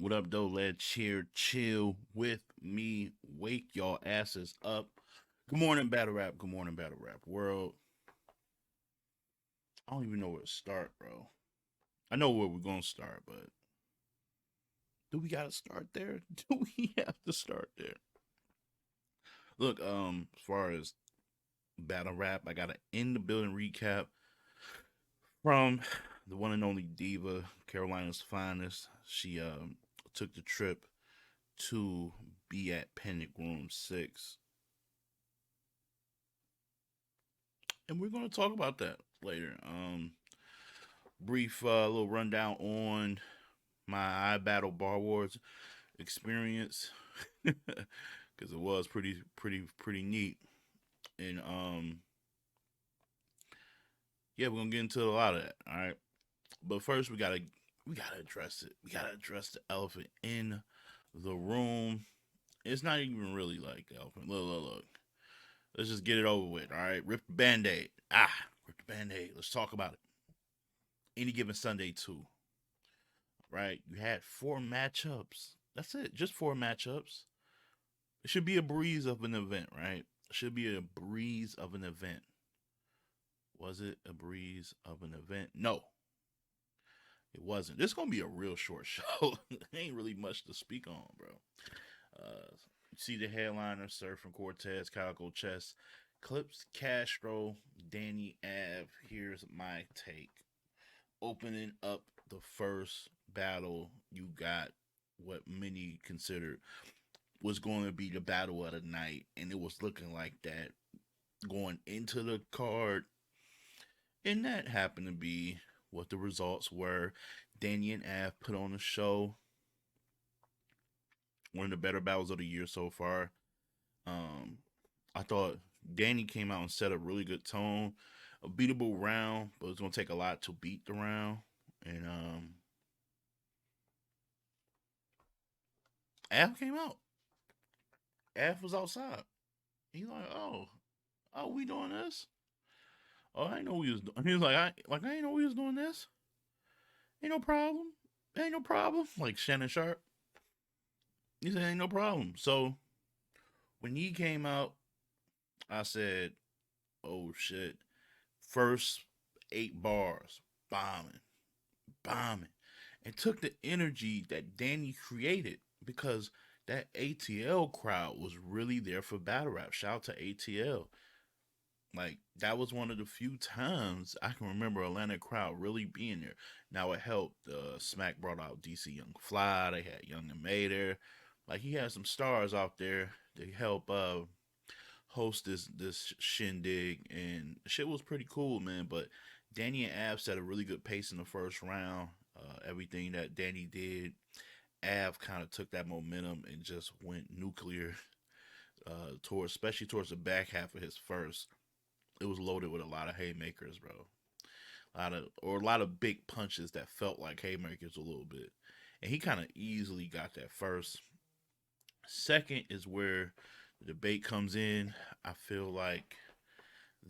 What up, though? Let's cheer, chill with me. Wake y'all asses up. Good morning, Battle Rap. Good morning, Battle Rap World. I don't even know where to start, bro. I know where we're gonna start, but do we gotta start there? Do we have to start there? Look, as far as Battle Rap, I got an in the building recap from the one and only diva, Carolina's finest. She took the trip to be at Panic Room 6. And we're going to talk about that later. Brief little rundown on my Ibattle Bar Wars experience because it was pretty neat. And yeah, we're gonna get into a lot of that. All right, but first we gotta address it. We gotta address the elephant in the room. It's not even really like the elephant. Look. Let's just get it over with. All right, rip the band-aid. Rip the band-aid. Let's talk about it. Any given Sunday too. Right? You had four matchups. That's it. Just four matchups. It should be a breeze of an event, right? It should be a breeze of an event. Was it a breeze of an event? No, it wasn't. This is gonna be a real short show. Ain't really much to speak on, bro. You see the headliner, Surf and Cortez, Calico Chess, Clips, Castro, Danny Ave. Here's my take. Opening up the first battle, you got what many considered was going to be the battle of the night, and it was looking like that going into the card, and that happened to be what the results were. Danny and Av put on a show, one of the better battles of the year so far. Um, I thought Danny came out and set a really good tone, a beatable round, but it's gonna take a lot to beat the round. And Av came out. Av was outside. He's like, oh, we doing this? Oh, I know we was. He was like, I ain't know we was doing this. Ain't no problem. Ain't no problem. Like Shannon Sharp. He said, ain't no problem. So when he came out, I said, oh shit. First 8 bars, bombing, and took the energy that Danny created because that ATL crowd was really there for battle rap. Shout out to ATL. Like that was one of the few times I can remember Atlanta crowd really being there. Now it helped. Smack brought out DC Young Fly. They had Young and May there. Like he had some stars out there to help host this shindig, and shit was pretty cool, man. But Danny and Av set a really good pace in the first round. Everything that Danny did, Av kind of took that momentum and just went nuclear towards, especially towards the back half of his first. It was loaded with a lot of haymakers, bro. A lot of big punches that felt like haymakers a little bit, and he kind of easily got that first. Second is where the debate comes in. I feel like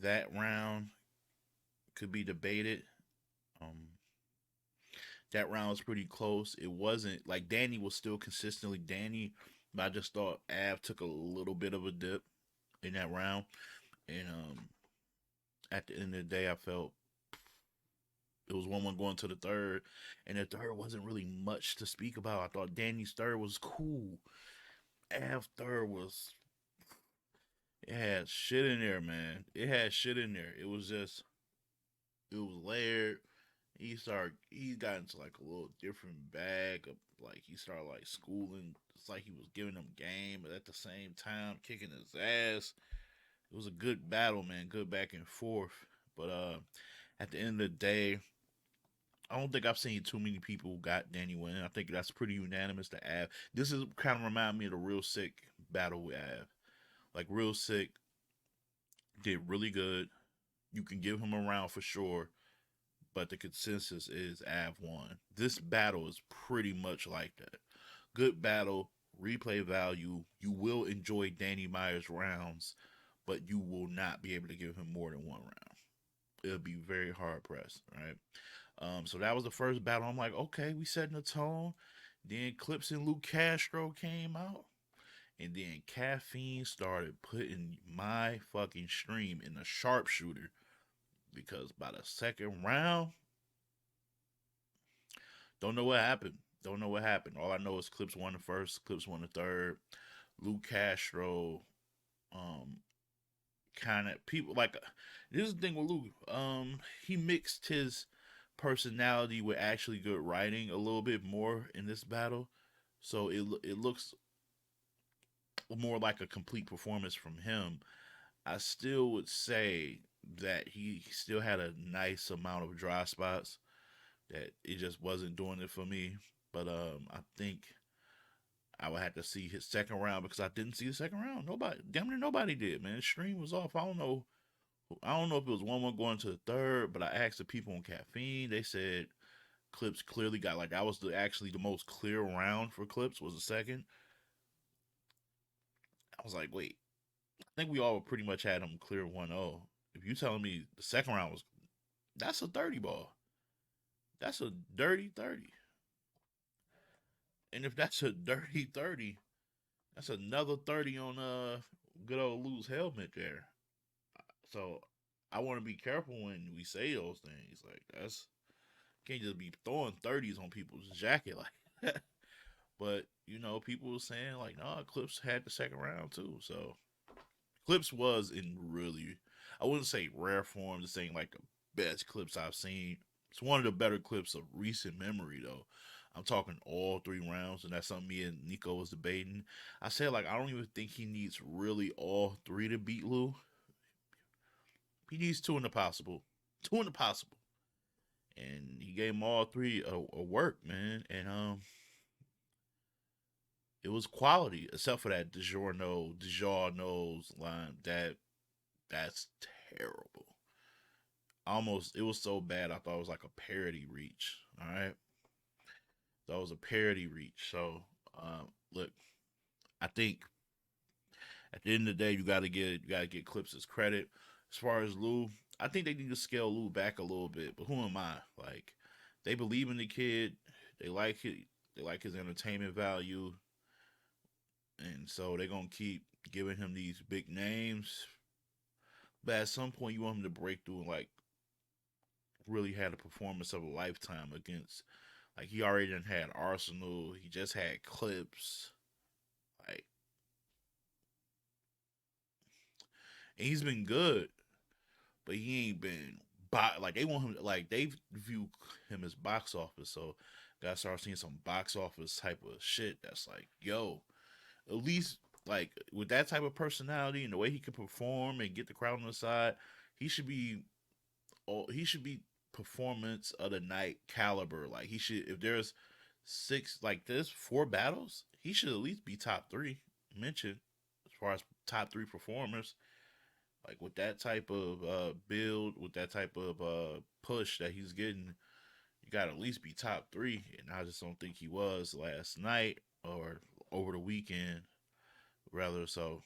that round could be debated. Um, that round was pretty close. It wasn't like Danny was still consistently Danny, but I just thought Av took a little bit of a dip in that round. And at the end of the day, I felt it was 1-1 going to the third, and the third wasn't really much to speak about. I thought Danny's third was cool. Av third was, it had shit in there, man. It had shit in there. It was just, it was layered. He got into like a little different bag of like, he started like schooling. It's like he was giving them game, but at the same time kicking his ass. It was a good battle, man. Good back and forth. But at the end of the day, I don't think I've seen too many people who got Danny winning. I think that's pretty unanimous to Av. This is kind of remind me of the Real Sick battle with Av. Like Real Sick did really good. You can give him a round for sure, but the consensus is Av won. This battle is pretty much like that. Good battle, replay value. You will enjoy Danny Myers rounds, but you will not be able to give him more than one round. It'll be very hard pressed, right? So that was the first battle. I'm like, okay, we setting the tone. Then Clips and Lou Castro came out. And then Caffeine started putting my fucking stream in a sharpshooter because by the second round, don't know what happened. Don't know what happened. All I know is Clips won the first, Clips won the third. Lou Castro, um, kind of people like this is the thing with Lou. He mixed his personality with actually good writing a little bit more in this battle, so it looks more like a complete performance from him. I still would say that he still had a nice amount of dry spots that it just wasn't doing it for me. But I think I would have to see his second round because I didn't see the second round. Nobody, damn near nobody did. Man, the stream was off. I don't know. I don't know if it was 1-1 going to the third, but I asked the people on Caffeine. They said Clips clearly got like that was actually the most clear round for Clips was the second. I was like, wait, I think we all pretty much had him clear 1-0. If you telling me the second round was that's a 30 ball. That's a dirty 30. And if that's a dirty 30, that's another 30 on good old Lou's helmet there. So I want to be careful when we say those things. Like that's can't just be throwing 30s on people's jacket like that. But you know, people were saying like, no, Clips had the second round too. So Clips was in really, I wouldn't say rare form. This ain't like the best Clips I've seen. It's one of the better clips of recent memory though. I'm talking all three rounds, and that's something me and Nico was debating. I said like I don't even think he needs really all three to beat Lou. He needs two in the possible, two in the possible, and he gave him all three a work, man. And it was quality, except for that DiGiorno line. That's terrible. Almost, it was so bad. I thought it was like a parody reach. All right, that was a parody reach. So, look, I think at the end of the day, you gotta get Clips his credit. As far as Lou, I think they need to scale Lou back a little bit. But who am I? Like, they believe in the kid. They like it. They like his entertainment value, and so they're gonna keep giving him these big names. But at some point, you want him to break through and like really had a performance of a lifetime against. Like he already done had Arsenal. He just had Clips. Like, and he's been good, but he ain't been like they want him like they view him as box office. So gotta start seeing some box office type of shit. That's like, yo, at least like with that type of personality and the way he can perform and get the crowd on the side, he should be he should be performance of the night caliber. Like he should if there's six like there's four battles, he should at least be top three mentioned as far as top three performers. Like with that type of build, with that type of push that he's getting, you got to at least be top three. And I just don't think he was last night or over the weekend, rather. So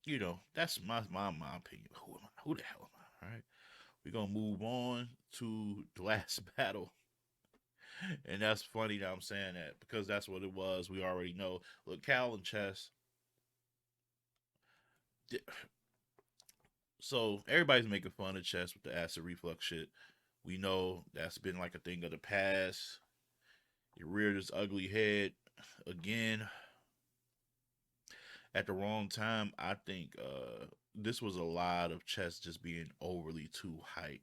you know, that's my opinion. Who am I? Who the hell am I? All right, we're gonna move on to the last battle. And that's funny that I'm saying that because that's what it was. We already know. Look, Cal and Chess. So everybody's making fun of Chess with the acid reflux shit. We know that's been like a thing of the past. It reared its ugly head again at the wrong time. I think this was a lot of Chess just being overly too hyped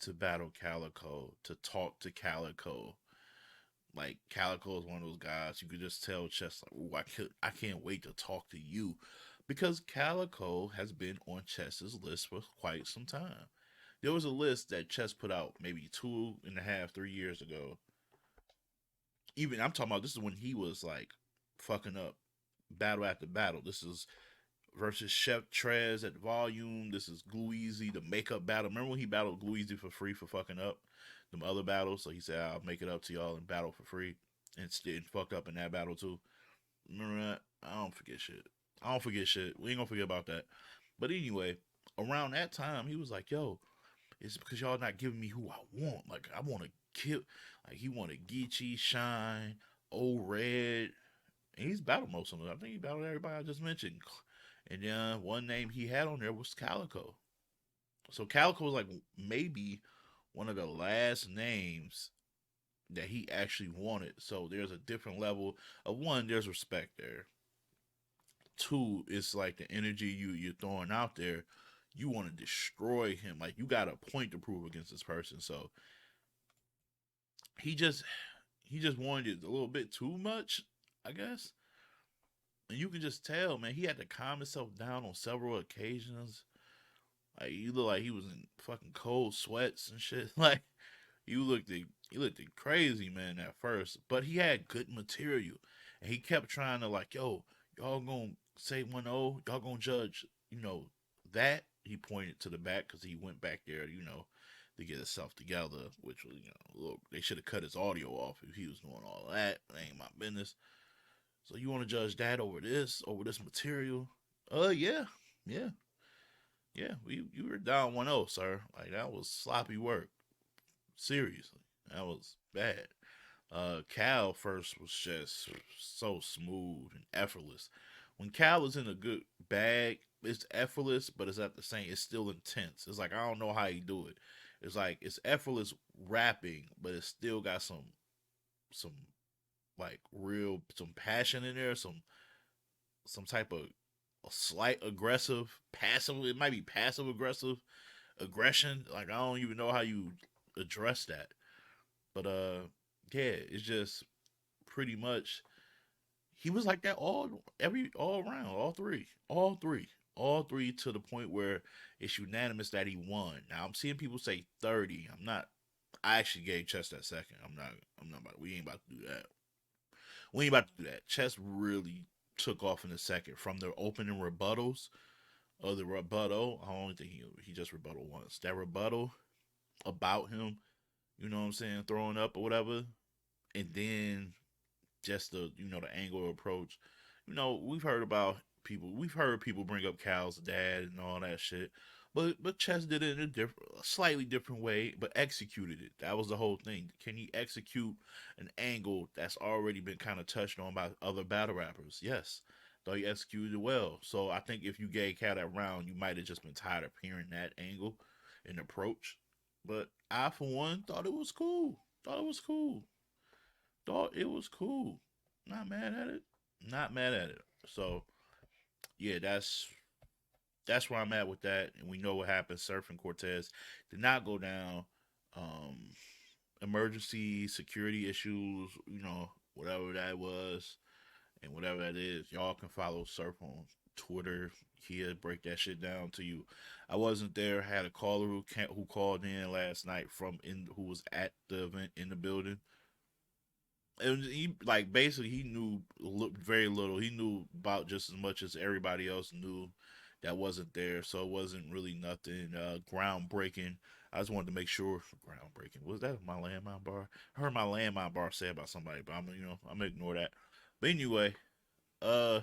to battle Calico, to talk to Calico. Like Calico is one of those guys you could just tell Chess like, "Ooh, I can't wait to talk to you," because Calico has been on Chess's list for quite some time. There was a list that Chess put out maybe 2.5, 3 years ago. Even I'm talking about this is when he was like fucking up battle after battle. This is versus Chef Trez at Volume. This is Gluezy, the makeup battle. Remember when he battled Gluezy for free for fucking up them other battles? So he said, I'll make it up to y'all and battle for free. And fucked up in that battle too. Remember that? I don't forget shit. I don't forget shit. We ain't gonna forget about that. But anyway, around that time, he was like, yo, it's because y'all not giving me who I want. Like, I want to kill. Like, he wanted Geechee, Shine, Old Red, and he's battled most of them. I think he battled everybody I just mentioned. And then one name he had on there was Calico. So Calico was like maybe one of the last names that he actually wanted. So there's a different level of one. There's respect there. Two, it's like the energy you're throwing out there. You want to destroy him. Like you got a point to prove against this person. So he just he just wanted it a little bit too much, I guess. And you can just tell, man, he had to calm himself down on several occasions. Like he looked like he was in fucking cold sweats and shit. Like he looked crazy, man, at first. But he had good material. And he kept trying to like, yo, y'all gonna say 1-0, y'all gonna judge, that. He pointed to the back because he went back there, to get himself together, which was, look, they should have cut his audio off if he was doing all that. That ain't my business. So you want to judge that over this material? Yeah, yeah, yeah. You were down 1-0, sir. Like that was sloppy work. Seriously, that was bad. Cal first was just so smooth and effortless. When Cal is in a good bag, it's effortless, but it's at the same. It's still intense. It's like I don't know how he do it. It's like it's effortless rapping, but it's still got some like real some passion in there, some type of a slight aggressive, passive. It might be passive aggressive aggression. Like I don't even know how you address that. But yeah, it's just pretty much he was like that all around, all three to the point where it's unanimous that he won. Now I'm seeing people say 30. I'm not. I actually gave Chess that second. I'm not about. We ain't about to do that. We ain't about to do that. Chess really took off in the second from the opening rebuttals. The rebuttal, I don't think he just rebuttal once. That rebuttal about him, you know what I'm saying, throwing up or whatever, and then just the angle approach. We've heard people bring up Cal's dad and all that shit. But Chess did it in a slightly different way, but executed it. That was the whole thing. Can he execute an angle that's already been kind of touched on by other battle rappers? Yes. Though he executed it well. So I think if you gave Cal that round, you might have just been tired of hearing that angle and approach. But I, for one, thought it was cool. Thought it was cool. Thought it was cool. Not mad at it. Not mad at it. So yeah, that's where I'm at with that. And we know what happened. Surfing Cortez did not go down. Um, Emergency security issues, whatever that was, and whatever that is, y'all can follow Surf on Twitter. He'll break that shit down to you. I wasn't there. I had a caller who called in last night who was at the event in the building. And he like basically he knew very little. He knew about just as much as everybody else knew that wasn't there. So it wasn't really nothing groundbreaking. I just wanted to make sure groundbreaking was that my landmine bar. I heard my landmine bar say about somebody, but I'm gonna ignore that. But anyway, uh,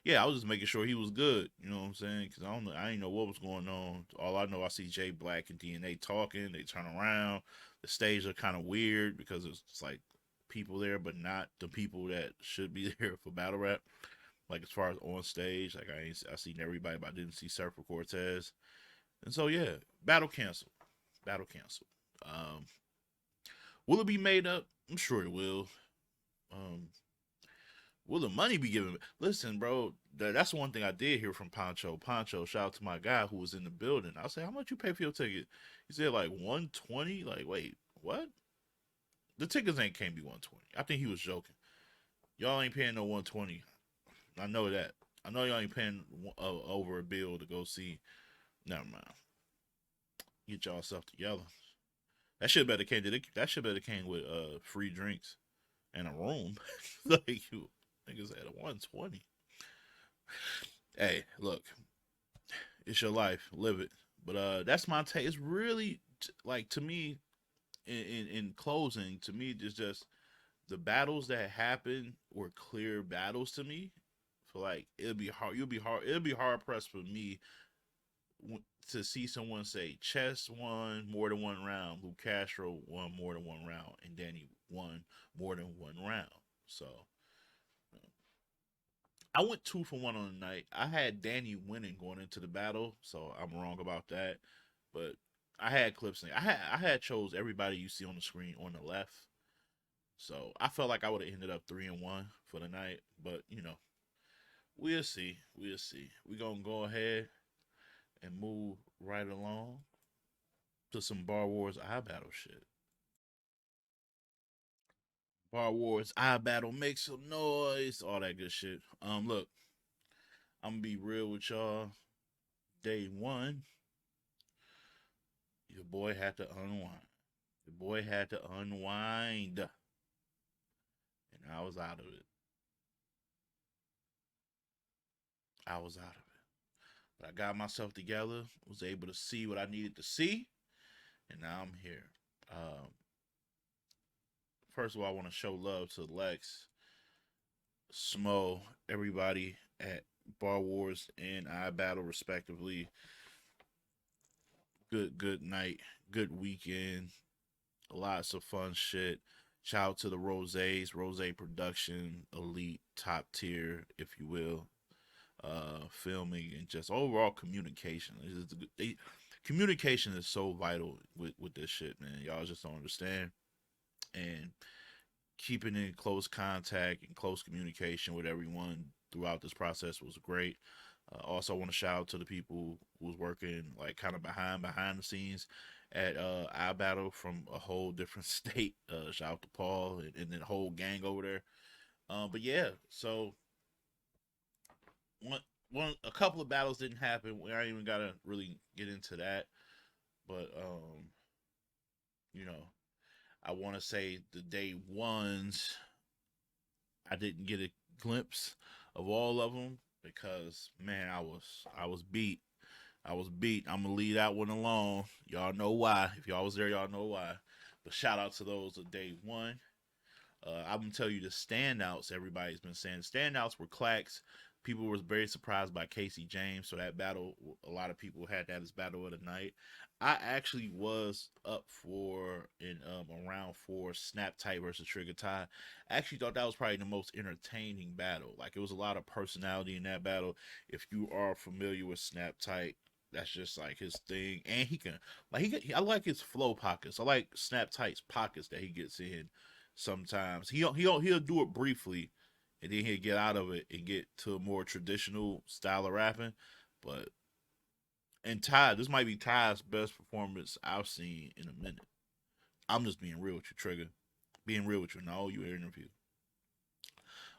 yeah, I was just making sure he was good. You know what I'm saying? Because I didn't know what was going on. All I know, I see Jay Black and DNA talking. They turn around. The stage are kind of weird because it's like people there, but not the people that should be there for battle rap. Like as far as on stage, like I seen everybody, but I didn't see Surfer Cortez. And so yeah, battle canceled. Battle canceled. Um, will it be made up? I'm sure it will. Um, will the money be given? Listen, bro, that's one thing I did hear from Poncho. Poncho, shout out to my guy who was in the building. I said, how much you pay for your ticket? He said like 120. Like, wait, what? The tickets ain't can't be 120. I think he was joking. Y'all ain't paying no 120. I know that. I know y'all ain't paying over a bill to go see. Never mind. Get y'all stuff together. That shit better came. That shit better came with free drinks and a room. Like you niggas at a 120. Hey, look, it's your life, live it. But that's my take. It's really like to me, in closing, to me, it's just the battles that happened were clear battles to me. For like, it'll be hard. It'll be hard pressed for me to see someone say Chess won more than one round, Lou Castro won more than one round, and Danny won more than one round. So I went 2 for 1 on the night. I had Danny winning going into the battle, so I'm wrong about that. But I had clips in. I had chose everybody you see on the screen on the left. So I felt like I would have ended up 3-1 for the night. But we'll see. We'll see. We're gonna go ahead and move right along to some Bar Wars Ibattle shit. Bar Wars Ibattle, make some noise, all that good shit. Look, I'm gonna be real with y'all. Day one, your boy had to unwind. Your boy had to unwind, and I was out of it. I was out of it. But I got myself together, was able to see what I needed to see, and now I'm here. Um, First of all, I want to show love to Lex, Smo, everybody at Bar Wars and I Battle, respectively. Good night, good weekend, lots of fun shit. Shout out to the Rose Production, elite, top tier, if you will. Filming and just overall communication. Communication is so vital with this shit, man. Y'all just don't understand. And keeping in close contact and close communication with everyone throughout this process was great. Also, I want to shout out to the people who was working like kind of behind the scenes at iBattle from a whole different state. Shout out to Paul and the whole gang over there. But yeah, so one a couple of battles didn't happen. We ain't even gotta really get into that. But you know, I want to say the day ones, I didn't get a glimpse of all of them because man, I was beat. I was beat. I'm gonna leave that one alone. Y'all know why. If y'all was there, y'all know why. But shout out to those of day one. I'm gonna tell you the standouts. Everybody's been saying standouts were Clacks. People were very surprised by Casey James, so that battle, a lot of people had that as battle of the night. I actually was up for in around four Snap Tight versus Trigger Tie. I actually thought that was probably the most entertaining battle. Like it was a lot of personality in that battle. If you are familiar with Snap Tight, that's just like his thing, and he can like I like his flow pockets. I like Snap Tight's pockets that he gets in sometimes. He'll do it briefly, and then he'll get out of it and get to a more traditional style of rapping. But and Ty, this might be Ty's best performance I've seen in a minute. I'm just being real with you, Trigger. Being real with you. No, you interview.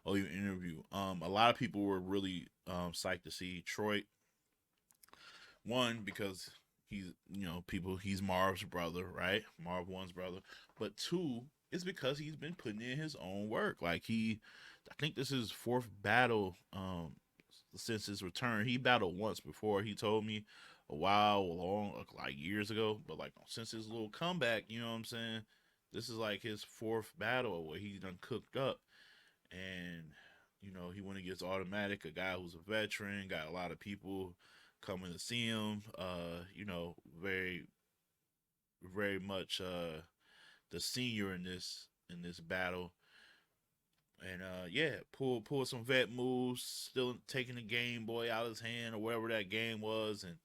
Oh, you interview. A lot of people were really psyched to see Troy. One because he's he's Marv's brother, right? Marv One's brother. But two, it's because he's been putting in his own work. Like I think this is his fourth battle since his return. He battled once before. He told me a while long, like years ago. But like since his little comeback, you know what I'm saying? This is like his fourth battle where he done cooked up, and he went against Automatic, a guy who's a veteran, got a lot of people coming to see him. Very very much the senior in this battle. And yeah, pull some vet moves, still taking the Game Boy out of his hand or whatever that game was, and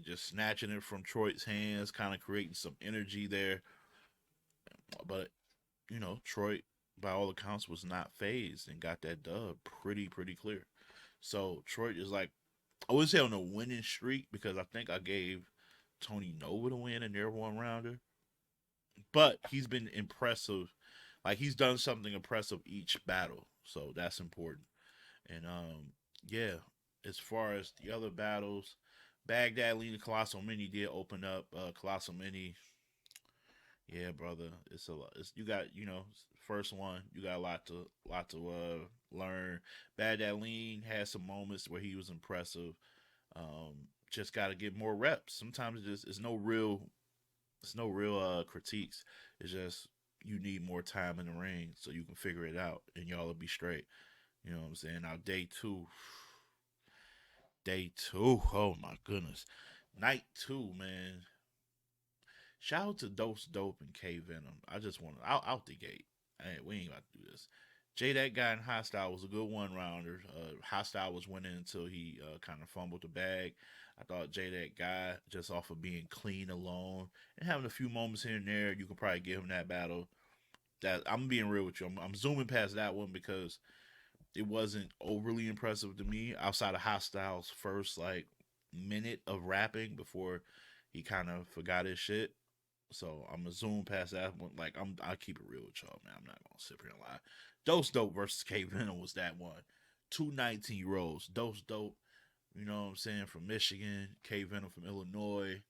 just snatching it from Troy's hands, kind of creating some energy there. But Troy, by all accounts, was not phased and got that dub pretty clear. So Troy is like, I wouldn't say on a winning streak because I think I gave Tony Nova to win in their one rounder, but he's been impressive. Like he's done something impressive each battle, so that's important. And yeah, as far as the other battles, Baghdad leading Colossal Mini did open up. Colossal Mini, yeah, brother, it's a lot. You got first one, you got a learn. Baghdad Lean had some moments where he was impressive. Just got to get more reps. Sometimes it's no real critiques. It's just you need more time in the ring so you can figure it out and y'all will be straight. You know what I'm saying? Now day two. Oh my goodness. Night two, man. Shout out to Dose Dope and K Venom. I just want to out the gate. Hey, we ain't about to do this. Jay, that guy in Hostile was a good one rounder. Hostile was winning until he kind of fumbled the bag. I thought Jay, that guy, just off of being clean alone and having a few moments here and there, you could probably give him that battle. That I'm being real with you. I'm zooming past that one because it wasn't overly impressive to me outside of Hostile's first like minute of rapping before he kind of forgot his shit. So I'm gonna zoom past that one. Like I keep it real with y'all, man. I'm not gonna sit here and lie. Dose Dope versus K Venom was that one. Two 19-year olds. Dose Dope, you know what I'm saying, from Michigan. K Venom from Illinois.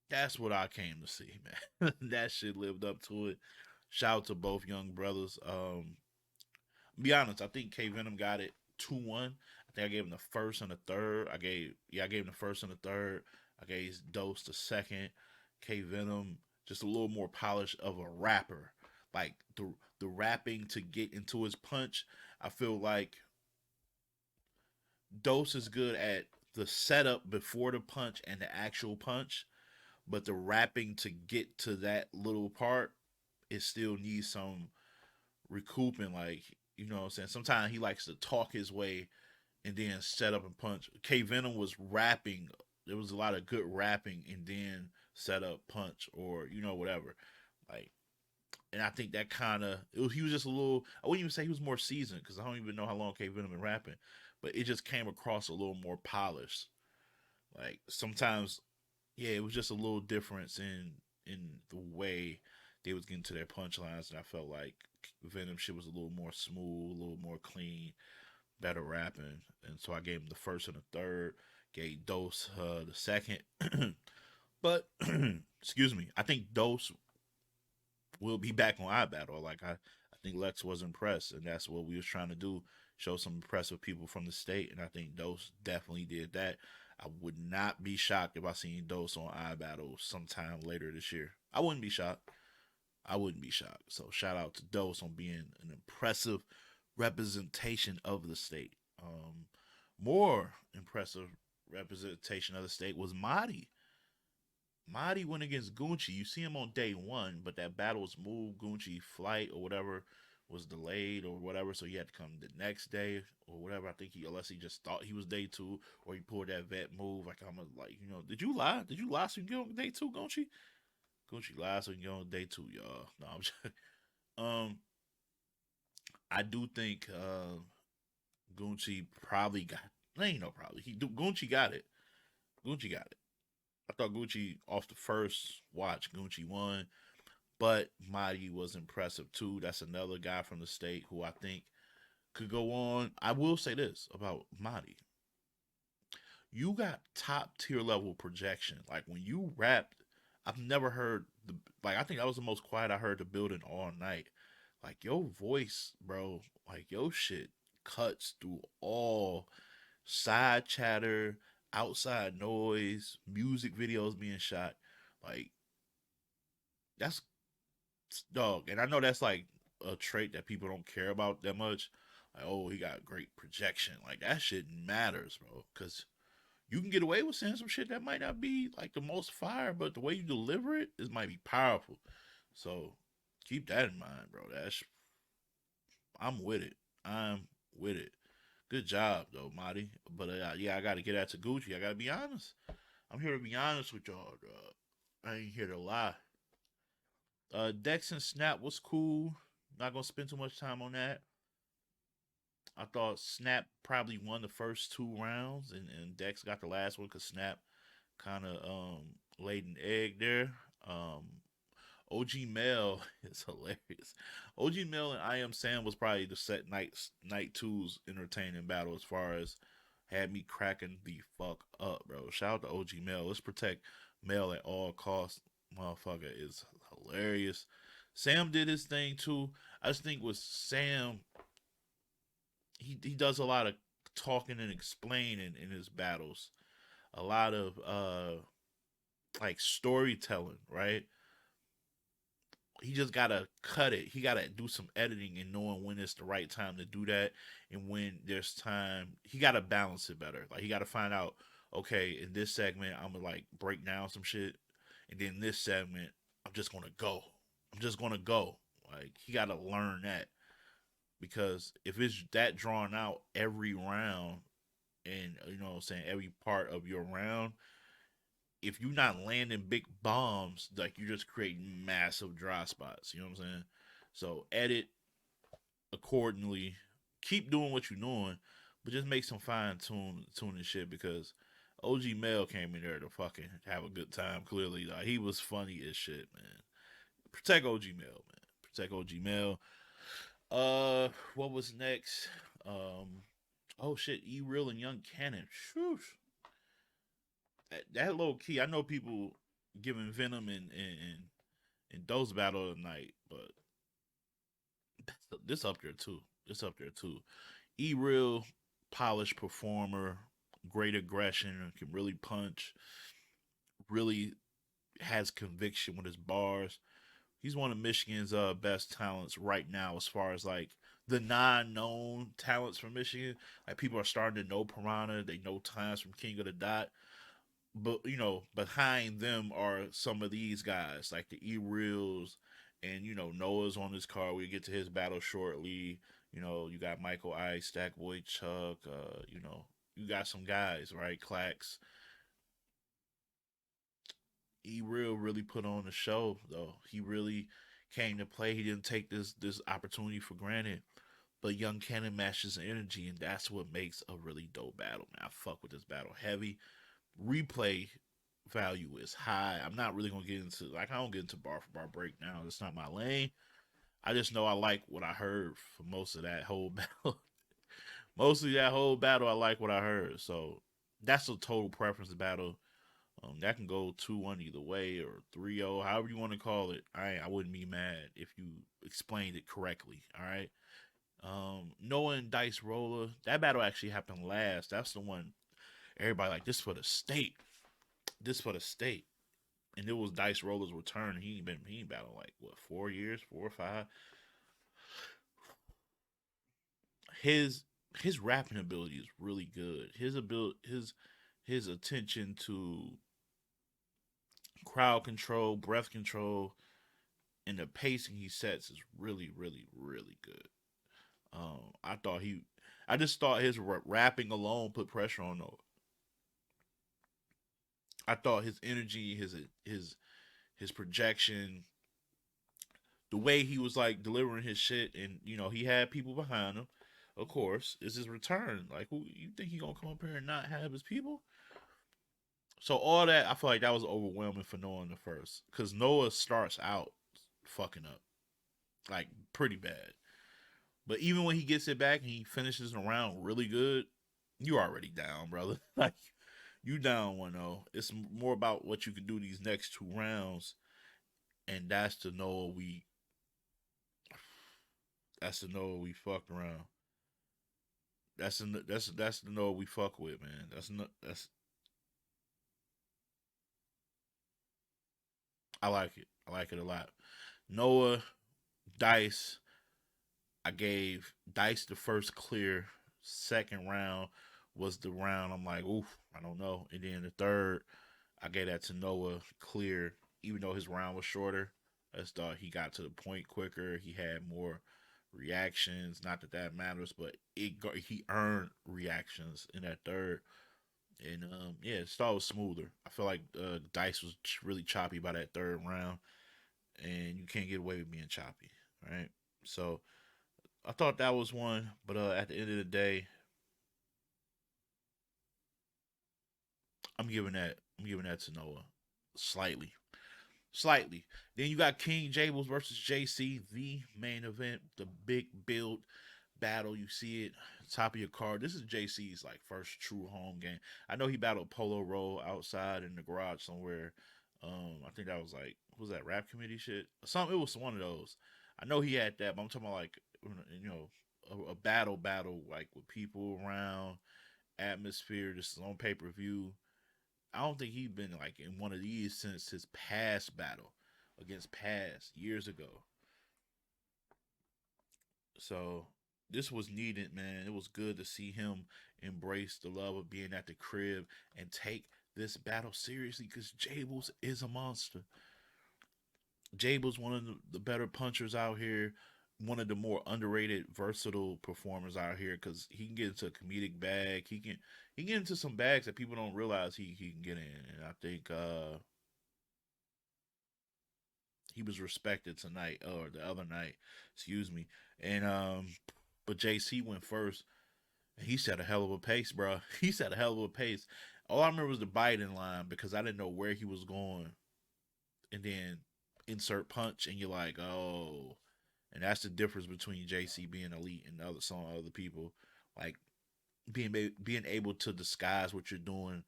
That's what I came to see, man. That shit lived up to it. Shout out to both young brothers. Be honest, I think K Venom got it 2-1. I think I gave him the first and the third. I gave him the first and the third. I gave Dose the second. K Venom just a little more polished of a rapper. Like the rapping to get into his punch. I feel like Dose is good at the setup before the punch and the actual punch, but the rapping to get to that little part, it still needs some recouping. Like, you know what I'm saying? Sometimes he likes to talk his way and then set up and punch. K Venom was rapping. There was a lot of good rapping and then set up punch or whatever. Like, and I think that kind of he was just a little. I wouldn't even say he was more seasoned because I don't even know how long K Venom been rapping, but it just came across a little more polished. Like sometimes, yeah, it was just a little difference in the way they was getting to their punchlines, and I felt like Venom shit was a little more smooth, a little more clean, better rapping, and so I gave him the first and the third. Gave Dose the second, but excuse me, I think Dose will be back on Ibattle. Like I think Lex was impressed, and that's what we was trying to do, show some impressive people from the state, and I think Dose definitely did that. I would not be shocked if I seen Dose on Ibattle sometime later this year. I wouldn't be shocked. I wouldn't be shocked. So shout out to Dose on being an impressive representation of the state. More impressive representation of the state was Marty. Marty went against Gucci. You see him on day one, but that battle was moved. Gucci flight or whatever was delayed or whatever, so he had to come the next day or whatever. I think unless he just thought he was day two or he pulled that vet move. Like I'm like, did you lie? Did you lie so you can get on day two, Gucci? Gucci lied so you can get on day two, y'all. No, I'm just, um, I do think Gucci probably got. Ain't no probably. Gucci got it. Gucci got it. I thought Gucci off the first watch, Gucci won, but Mighty was impressive too. That's another guy from the state who I think could go on. I will say this about Mighty. You got top tier level projection. Like when you rapped, I've never heard I think that was the most quiet I heard the building all night. Like your voice, bro, like your shit cuts through all side chatter, outside noise, music videos being shot. Like that's dog, and I know that's like a trait that people don't care about that much. Like, oh, he got great projection. Like that shit matters, bro, because you can get away with saying some shit that might not be like the most fire, but the way you deliver it is might be powerful. So keep that in mind, bro. I'm with it. I'm with it. Good job though, Marty. But yeah, I gotta get that to Gucci. I gotta be honest. I'm here to be honest with y'all, dog. I ain't here to lie. Dex and Snap was cool. Not gonna spend too much time on that. I thought Snap probably won the first two rounds, and Dex got the last one because Snap kind of laid an egg there. OG Mel is hilarious. OG Mel and I Am Sam was probably the set night two's entertaining battle as far as had me cracking the fuck up, bro. Shout out to OG Mel. Let's protect Mel at all costs. Motherfucker is hilarious. Sam did his thing too. I just think with Sam, he does a lot of talking and explaining in his battles. A lot of like storytelling, right? He just gotta cut it. He gotta do some editing and knowing when it's the right time to do that and when there's time. He gotta balance it better. Like he gotta find out. okay, in this segment, I'm gonna like break down some shit, and then this segment, I'm just gonna go. I'm just gonna go. Like he got to learn that because if it's that drawn out every round, and you know what I'm saying, every part of your round, if you're not landing big bombs, like you just create massive dry spots. You know what I'm saying? So edit accordingly. Keep doing what you're doing, but just make some fine tuning shit because OG Mel came in there to fucking have a good time. Clearly, like he was funny as shit, man. Protect OG Mel, man. Protect OG Mel. What was next? Oh shit, E Real and Young Cannon. Shoosh. That low key. I know people giving Venom and Dose Battle tonight, but this up there too. This up there too. E Real, polished performer, great aggression, can really punch, really has conviction with his bars. He's one of Michigan's best talents right now, as far as like the non-known talents from Michigan. Like people are starting to know Piranha, they know Times from King of the Dot, but you know behind them are some of these guys like the E Reels, and you know Noah's on this card. We get to his battle shortly. You know you got Michael Ice, Stack Boy Chuck. You know you got some guys right, Clax. E Real really put on the show though. He really came to play. He didn't take this opportunity for granted. But Young Cannon matches energy, and that's what makes a really dope battle. Man, I fuck with this battle heavy. Replay value is high. I'm not really gonna get into like I don't get into bar for bar breakdown. That's not my lane. I just know I like what I heard for most of that whole battle. Mostly that whole battle, I like what I heard. So that's a total preference battle. That can go 2-1 either way or 3-0, however you want to call it. I wouldn't be mad if you explained it correctly. All right. Noah and Dice Roller. That battle actually happened last. That's the one everybody like this for the state. This for the state. And it was Dice Roller's return. He ain't battled like what 4 years, 4 or 5. His his rapping ability is really good. His attention to crowd control, breath control, and the pacing he sets is really, really, really good. I just thought his rapping alone put pressure on Noah. I thought his energy, his projection, the way he was like delivering his shit, and you know he had people behind him. Of course, is his return. Like, who you think he gonna come up here and not have his people? So all that, I feel like that was overwhelming for Noah in the first, because Noah starts out fucking up like pretty bad. But even when he gets it back and he finishes the round really good, you already down, brother. Like you down 1-0. It's more about what you can do these next 2 rounds, and that's the Noah we fucked around. That's the Noah we fuck with, man. That's I like it. I like it a lot. Noah, Dice. I gave Dice the first clear. Second round was the round I'm like, oof, I don't know. And then the third, I gave that to Noah clear, even though his round was shorter. I just thought he got to the point quicker. He had more reactions. Not that that matters, but he earned reactions in that third. And yeah, it started was smoother. I feel like Dice was really choppy by that third round, and you can't get away with being choppy, right? So I thought that was one, but at the end of the day, I'm giving that to Noah, slightly, slightly. Then you got King Jables versus JC, the main event, the big build battle. You see it top of your card. This is JC's like first true home game. I know he battled Polo Roll outside in the garage somewhere. I think that was like what was that rap committee shit? Some it was one of those. I know he had that, but I'm talking about like you know a battle like with people around, atmosphere. This is on pay per view. I don't think he's been like in one of these since his past battle against Paz years ago. So this was needed, man. It was good to see him embrace the love of being at the crib and take this battle seriously because Jables is a monster. Jables one of the better punchers out here, one of the more underrated, versatile performers out here because he can get into a comedic bag. He get into some bags that people don't realize he can get in. And I think he was respected tonight or the other night, excuse me. And but JC went first. And he set a hell of a pace, bro. He set a hell of a pace. All I remember was the Biden line because I didn't know where he was going. And then insert punch, and you're like, oh. And that's the difference between JC being elite and some other people. Like being able to disguise what you're doing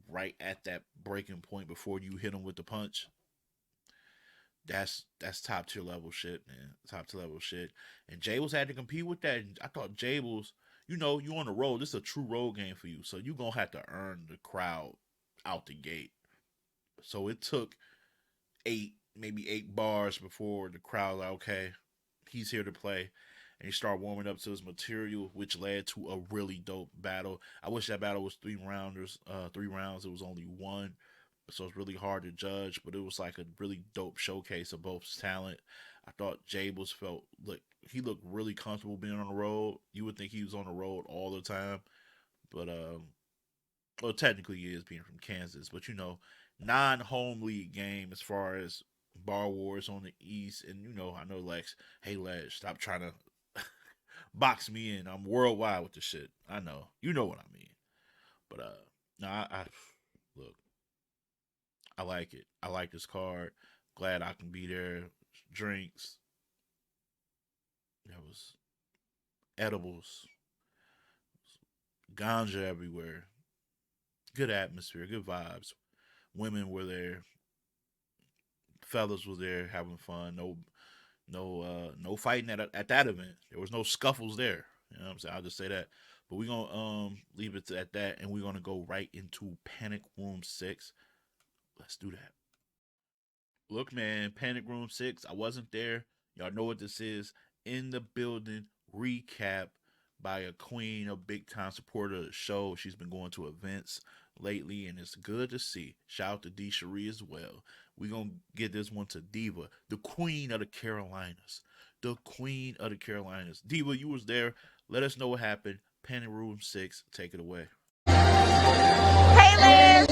right at that breaking point before you hit him with the punch. That's top tier level shit, man. Top tier level shit. And Jables had to compete with that. And I thought Jables, you on the road. This is a true road game for you. So you gonna have to earn the crowd out the gate. So it took maybe 8 bars before the crowd like, okay, he's here to play. And he started warming up to his material, which led to a really dope battle. I wish that battle was 3 rounds. It was only one. So it's really hard to judge, but it was like a really dope showcase of both talent. I thought Jables he looked really comfortable being on the road. You would think he was on the road all the time, but well, technically he is being from Kansas, but non-home league game as far as Bar Wars on the East, and I know Lex. Hey Lex, stop trying to box me in. I'm worldwide with the shit. I know, you know what I mean. But no, I look. I like it. I like this card. Glad I can be there. Drinks. There was edibles. Ganja everywhere. Good atmosphere. Good vibes. Women were there. Fellas were there having fun. No fighting at that event. There was no scuffles there. You know what I'm saying? I'll just say that. But we're gonna leave it at that, and we're gonna go right into Panic Room 6. Let's do that. Look, man, Panic Room 6. I wasn't there. Y'all know what this is. In the building recap by a queen, a big time supporter of the show. She's been going to events lately, and it's good to see. Shout out to D. Cherie as well. We're going to get this one to Diva, the queen of the Carolinas. The queen of the Carolinas. Diva, you was there. Let us know what happened. Panic Room 6. Take it away. Hey, Liz.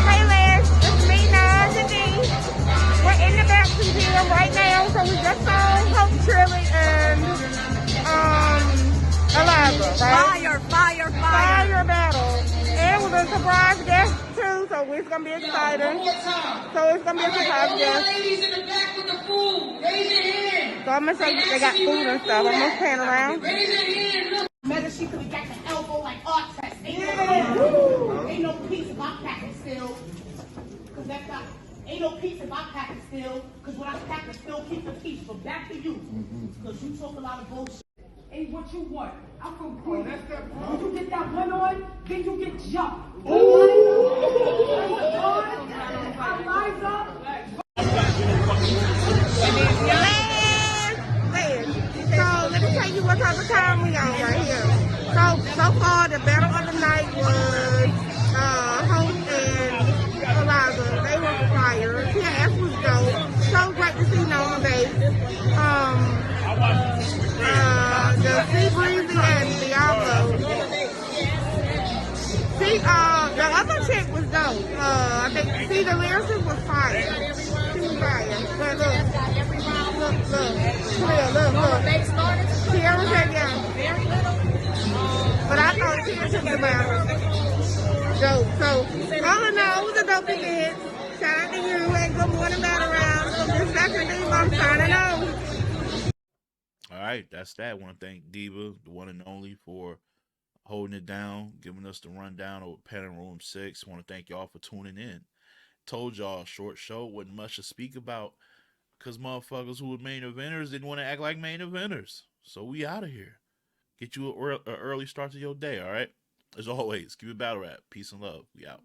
Hey, Liz. It's me, Najee. We're in the Baptist Gym right now, so we just saw Hope Trilly and Eliza, right? Fire battle. And we're going to surprise guest too, so it's going to be exciting. So it's going to be a surprise guest. Ladies in the back with the food, raise your hand. So I'm going to show you, they got food and stuff. I'm going to pan around. Raise your hand, look. Remember, she could have got the elbow like art test. Ain't no piece of my packet still. Cause that's not, ain't no piece of my packet still. Cause when I pack it, still keep the piece. But back to you. Cause you talk a lot of bullshit. Ain't what you want. I'm from Queens. When you get that one on, then you get jumped. So let me tell you what type of time we on right here. So far the battle of the night was Hope and Eliza. They were fire. TS was dope. So great to see Noma Babe. The Sea Breezy and Diablo. See, the other chick was dope. I think the lyricist was fire. She was fire. But look. Sierra said yeah. Very little. But I thought Sierra took the battle. Dope. So, all in all, it was a dope event. Shout out to you and good morning battle round. So this afternoon, I'm signing off. All right, that's that. I want to thank Diva, the one and only, for holding it down, giving us the rundown of Panic Room 6. I want to thank y'all for tuning in. Told y'all, short show, wasn't much to speak about. Because motherfuckers who were main eventers didn't want to act like main eventers. So we out of here. Get you an early start to your day, all right? As always, keep it battle rap. Peace and love. We out.